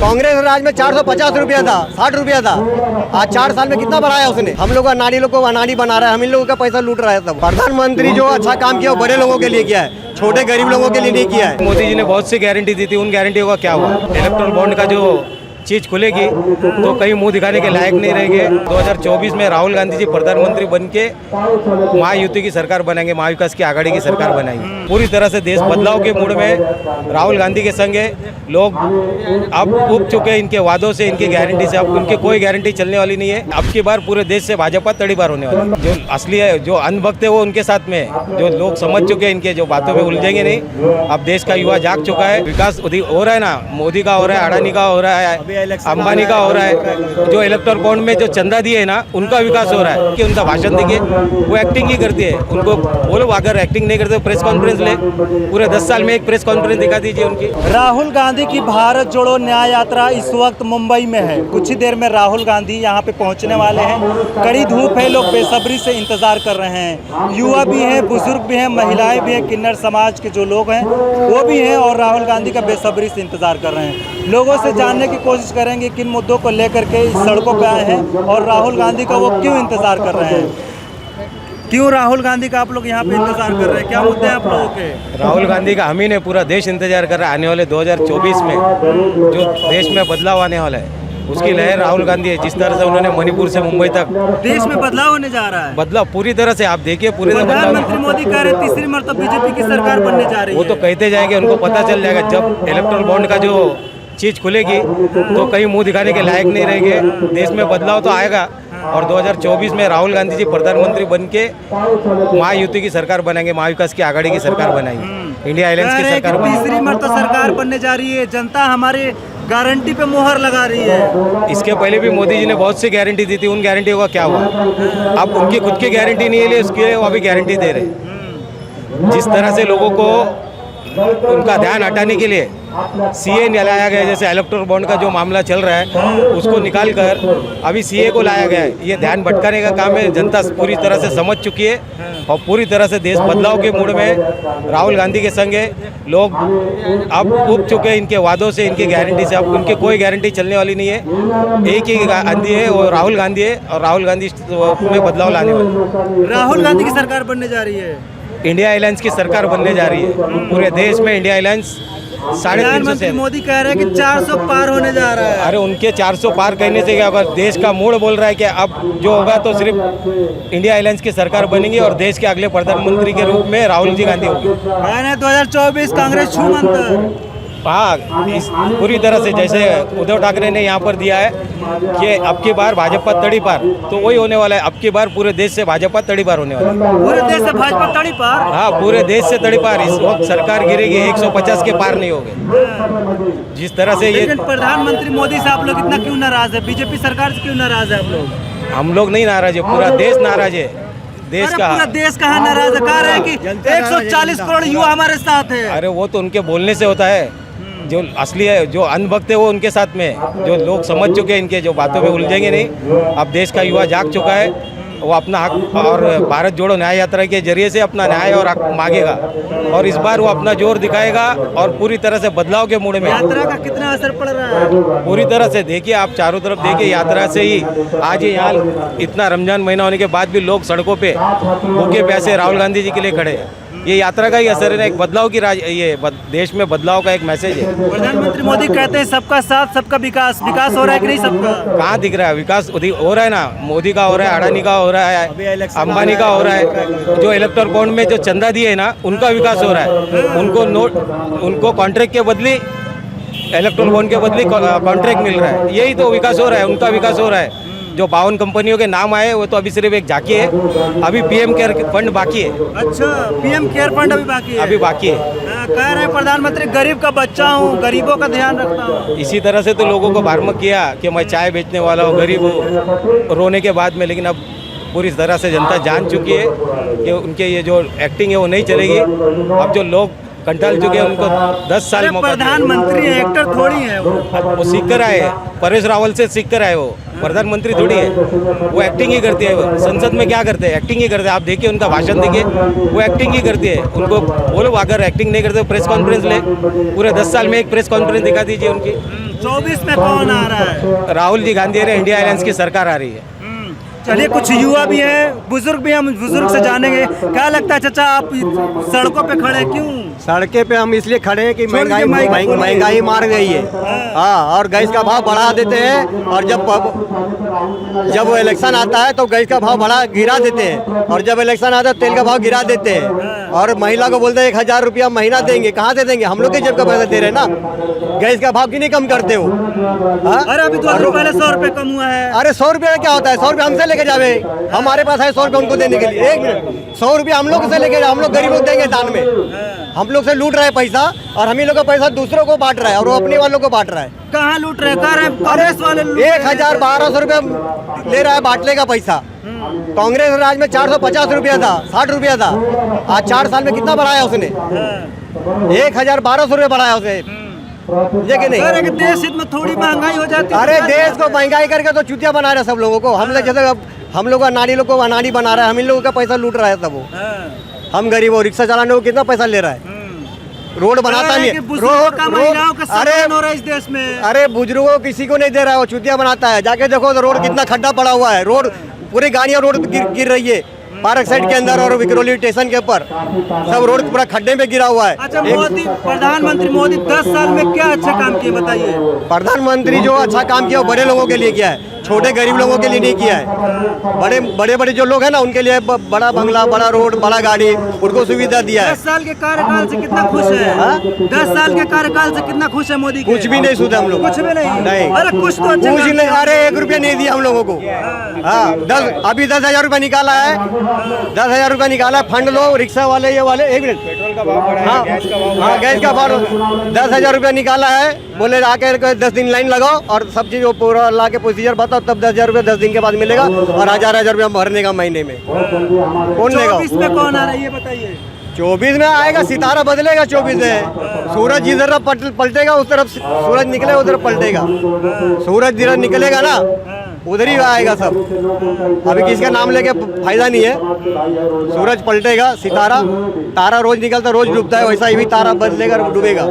कांग्रेस राज में 450 रुपया था, 60 रुपया था। आज 4 साल में कितना बढ़ाया उसने? हम लोग अनाड़ी लोग को अनाड़ी बना रहा है, हम इन लोगों का पैसा लूट रहा है। तब प्रधानमंत्री जो अच्छा काम किया वो बड़े लोगों के लिए किया है, छोटे गरीब लोगों के लिए नहीं किया है। मोदी जी ने बहुत सी गारंटी दी थी, उन गारंटियों का क्या हुआ? इलेक्ट्रल बॉन्ड का जो चीज खुलेगी तो कहीं मुंह दिखाने के लायक नहीं रहेंगे। 2024 में राहुल गांधी जी प्रधानमंत्री बन के महायुति की सरकार बनाएंगे, महाविकास की आघाड़ी की सरकार बनाएंगे। पूरी तरह से देश बदलाव के मूड में राहुल गांधी के संग लोग अब उब चुके हैं इनके वादों से, इनकी गारंटी से। अब उनकी कोई गारंटी चलने वाली नहीं है। अब की बार पूरे देश से भाजपा तड़ीपार होने वाली है। जो असली है, जो अंधभक्त है वो उनके साथ में है। जो लोग समझ चुके हैं इनके जो बातों में उलझेंगे नहीं। अब देश का युवा जाग चुका है, विकास हो रहा है ना, मोदी का हो रहा है, अडानी का हो रहा है, अंबानी का हो रहा है। जो इलेक्ट्रल बॉन्ड में जो चंदा दिए है ना, उनका विकास हो रहा है। कि उनका भाषण देखिए, वो एक्टिंग ही करती है। उनको बोलो अगर एक्टिंग नहीं करते प्रेस कॉन्फ्रेंस ले, पूरे 10 साल में एक प्रेस कॉन्फ्रेंस दिखा दीजिए उनकी। राहुल गांधी की भारत जोड़ो न्याय यात्रा इस वक्त मुंबई में है। कुछ ही देर में राहुल गांधी यहाँ पे पहुँचने वाले हैं। कड़ी धूप है, लोग बेसब्री से इंतजार कर रहे हैं। युवा भी हैं, बुजुर्ग भी हैं, महिलाएं भी हैं, किन्नर समाज के जो लोग हैं वो भी हैं और राहुल गांधी का बेसब्री से इंतजार कर रहे हैं। लोगों से जानने की कोशिश करेंगे किन मुद्दों को लेकर के इस सड़कों पे आए हैं और राहुल गांधी का वो क्यों इंतजार कर रहे हैं। क्यों राहुल गांधी का आप लोग यहाँ पे इंतजार कर रहे हैं? क्या मुद्दे हैं आप लोगों के? राहुल गांधी का हम ही ने पूरा देश इंतजार कर रहा है। आने वाले 2024 में जो देश में बदलाव आने वाला है उसकी लहर राहुल गांधी है। जिस तरह से उन्होंने मणिपुर से मुंबई तक देश में बदलाव होने जा रहा है। बदलाव पूरी तरह से आप देखिए, पूरी तरह प्रधानमंत्री मोदी कह रहे हैं तीसरी मरतबा बीजेपी की सरकार बनने जा रही है। वो तो कहते जाएंगे, उनको पता चल जाएगा जब इलेक्ट्रल बॉन्ड का जो चीज खुलेगी तो कहीं मुंह दिखाने के लायक नहीं रहेंगे। देश में बदलाव तो आएगा और 2024 में राहुल गांधी जी प्रधानमंत्री बन के महायुति की सरकार बनाएंगे, महाविकास की आघाड़ी की सरकार बनाएंगे, इंडिया अलायंस की सरकार बनाएंगे। तीसरी मरतबा सरकार बनने जा रही है। जनता हमारी गारंटी पे मुहर लगा रही है। इसके पहले भी मोदी जी ने बहुत सी गारंटी दी थी, उन गारंटियों का क्या हुआ? अब उनकी खुद की गारंटी नहीं है, उसके लिए वो अभी गारंटी दे रहे। जिस तरह से लोगों को उनका ध्यान हटाने के लिए सीए लाया गया, जैसे इलेक्ट्रल बॉन्ड का जो मामला चल रहा है उसको निकाल कर अभी सीए को लाया गया है। ये ध्यान भटकाने का काम है। जनता पूरी तरह से समझ चुकी है और पूरी तरह से देश बदलाव के मूड में राहुल गांधी के संग लोग अब उब चुके हैं इनके वादों से, इनकी गारंटी से। अब उनकी कोई गारंटी चलने वाली नहीं है। एक ही गांधी है, वो राहुल गांधी है और राहुल गांधी में बदलाव लाने वाले। राहुल गांधी की सरकार बनने जा रही है, इंडिया अलायंस की सरकार बनने जा रही है। पूरे देश में इंडिया अलायंस 350 से। मोदी कह रहे हैं कि 400 पार होने जा रहा है। अरे उनके 400 पार कहने से क्या होगा? देश का मूड बोल रहा है कि अब जो होगा तो सिर्फ इंडिया अलायंस की सरकार बनेगी और देश के अगले प्रधानमंत्री के रूप में राहुल जी गांधी होगी। 2024 कांग्रेस छू मंतर। हाँ, इस पूरी तरह से जैसे उद्धव ठाकरे ने यहाँ पर दिया है कि अब की बार भाजपा तड़ीपार, तो वही होने वाला है। अब की बार पूरे देश से भाजपा तड़ीपार होने वाला है। पूरे देश से भाजपा तड़ीपार? हाँ, पूरे देश से तड़ीपार। इस वक्त सरकार गिरेगी, 150 के पार नहीं होगे। जिस तरह से ये प्रधानमंत्री मोदी से आप लोग इतना क्यों नाराज है? बीजेपी सरकार से क्यों नाराज है आप लोग? हम लोग नहीं नाराज है, पूरा देश नाराज है। देश का पूरा देश कहाँ नाराज है? कह रहे हैं कि 140 करोड़ युवा हमारे साथ है। अरे वो तो उनके बोलने से होता है। जो असली है, जो अंधभक्त है वो उनके साथ में है। जो लोग समझ चुके हैं इनके जो बातों में उलझेंगे नहीं। अब देश का युवा जाग चुका है, वो अपना हक और भारत जोड़ो न्याय यात्रा के जरिए से अपना न्याय और हक मांगेगा और इस बार वो अपना जोर दिखाएगा और पूरी तरह से बदलाव के मूड में। यात्रा का कितना असर पड़ रहा है? पूरी तरह से देखिए, आप चारों तरफ देखिए, यात्रा से ही आज ही यहाँ इतना रमजान महीना होने के बाद भी लोग सड़कों पे भूखे प्यासे राहुल गांधी जी के लिए खड़े हैं। ये यात्रा का ही असर है, एक बदलाव की ये देश में बदलाव का एक मैसेज है। प्रधानमंत्री मोदी कहते हैं सबका साथ सबका विकास। विकास हो रहा है कि नहीं सबका? कहाँ दिख रहा है? विकास हो रहा है ना, मोदी का हो रहा है, अडानी का हो रहा है, अंबानी का हो रहा है। जो इलेक्ट्रल बॉन्ड में जो चंदा दिए है ना, उनका विकास हो रहा है। उनको कॉन्ट्रैक्ट के बदले, इलेक्ट्रल बॉन्ड के बदले कॉन्ट्रैक्ट मिल रहा है। यही तो विकास हो रहा है, उनका विकास हो रहा है। जो 52 कंपनियों के नाम आए वो तो अभी सिर्फ एक झांकी है। अभी पीएम केयर फंड बाकी है। अच्छा, पीएम केयर फंड अभी बाकी है? अभी बाकी है। कह रहे हैं प्रधानमंत्री गरीब का बच्चा हूँ, गरीबों का ध्यान रखता हूँ। इसी तरह से तो लोगों को भ्रामक किया कि मैं चाय बेचने वाला हूँ, गरीब हूँ, रोने के बाद में। लेकिन अब पूरी तरह से जनता जान चुकी है कि उनके ये जो एक्टिंग है वो नहीं चलेगी। अब जो लोग कंटाल चुके हैं उनको 10 साल मौका। प्रधानमंत्री एक्टर थोड़ी है वो सीख कर आए, परेश रावल से सीख कर आए। वो प्रधानमंत्री थोड़ी है, वो एक्टिंग ही करती है। वो संसद में क्या करते हैं? एक्टिंग ही करते हैं। आप देखिए उनका भाषण देखिए, वो एक्टिंग ही करती है। उनको बोलो अगर एक्टिंग नहीं करते प्रेस कॉन्फ्रेंस ले, पूरे 10 साल में एक प्रेस कॉन्फ्रेंस दिखा दीजिए उनकी। 24 में कौन आ रहा है? राहुल जी गांधी है, इंडिया अलायंस की सरकार आ रही है। चलिए, कुछ युवा भी हैं, बुजुर्ग भी, हम बुजुर्ग से जानेंगे। क्या लगता है चाचा, आप सड़कों पे खड़े क्यों? सड़के पे हम इसलिए खड़े हैं कि छोड़ के माइक खोलिए। महंगाई मार गई है। हाँ, और गैस का भाव बढ़ा देते हैं, और जब वो इलेक्शन आता है तो गैस का भाव गिरा देते हैं, और जब इलेक्शन आता है तेल का भाव गिरा देते हैं, और महिला को बोलते हैं 1000 रुपया महीना देंगे। कहाँ से देंगे? हम लोग के जेब का पैसा दे रहे हैं ना। गैस का भाव क्यों नहीं कम करते हो? हाँ? अरे अभी 2 रुपए पहले 100 रुपए कम हुआ है। अरे 100 रुपये क्या होता है? 100 रुपये हमसे लेके जावे, हमारे पास है 100 रुपये उनको देने के लिए। 1 मिनट, 100 रुपये हम लोग से लेके जाओ, हम लोग गरीब लोग देंगे दान में। हम लोग से लूट रहे हैं पैसा, और हम ही लोग का पैसा दूसरों को बांट रहा है, और वो अपने वालों को बांट रहा है। कहाँ लूट रहे? कांग्रेस वाले लूट रहे हैं। 1000-1200 रुपये ले रहा है बांटने का पैसा। कांग्रेस राज में 450 रुपया था, 60 रुपया था। आज 4 साल में कितना बढ़ाया उसने? 1000-1200 रुपये बढ़ाया उसने, ये कि नहीं? अरे देश हित में थोड़ी महंगाई हो जाती है। अरे देश को महंगाई करके तो चुतिया बना रहे सब लोगों को। हम लोग जैसे हम लोग अनाड़ी लोग को अनाड़ी बना रहा है, हम इन लोगों का पैसा लूट रहा है सब वो। हम गरीब हो, रिक्शा चलाने को कितना पैसा ले रहा है? रोड बनाता नहीं है। बुजुर्गों का, महिलाओं का अरे सम्मान हो रहा है इस देश में। अरे बुजुर्गों को किसी को नहीं दे रहा है, वो चुतिया बनाता है। जाके देखो तो रोड कितना खड्डा पड़ा हुआ है। रोड पूरी गाड़ियां रोड गिर रही है, पार्क साइड के अंदर और विक्रोली स्टेशन के ऊपर सब रोड पूरा खड्डे में गिरा हुआ है। अच्छा, प्रधानमंत्री मोदी 10 साल में क्या अच्छा काम किए बताइए? प्रधानमंत्री जो अच्छा काम किया वो बड़े लोगों के लिए किया है, छोटे गरीब लोगों के लिए नहीं किया है। बड़े जो लोग हैं ना, उनके लिए बड़ा बंगला, बड़ा रोड, बड़ा गाड़ी, उनको सुविधा दिया है। 10 साल के कार्यकाल से कितना खुश है? 10 साल के कार्यकाल से कितना खुश है मोदी के? कुछ भी नहीं सुधा हम लोग, कुछ भी नहीं। नहीं। अरे कुछ तो अच्छा कुछ नहीं। अरे 1 रुपया नहीं दिया हम लोगों को। हाँ, अभी 10,000 रुपया निकाला है, 10,000 रुपया निकाला है। फंड लो, रिक्शा वाले, ये वाले। 1 मिनट, पेट्रोल का भाव बढ़ा हाँ, है, गैस का भाव हाँ, गैस का भाव 10,000 रुपया निकाला है। बोले आके 10 दिन लाइन लगाओ और सब चीज पूरा ला के प्रोसीजर बताओ, तब 10,000 रुपया 10 दिन के बाद मिलेगा, और 1000 रुपया भरने का महीने में। कौन लेगा? 24 में कौन आ रहा है ये बताइए? 24 में आएगा, सितारा बदलेगा 24 में। सूरज जिधर पलटेगा उस तरफ सूरज निकलेगा, उधर पलटेगा। सूरज जिधर निकलेगा ना, उधर ही आएगा सब। अभी किसी का नाम लेके फायदा नहीं है। सूरज पलटेगा, सितारा, तारा रोज निकलता रोज डूबता है, वैसा ही भी तारा बदलेगा, डूबेगा।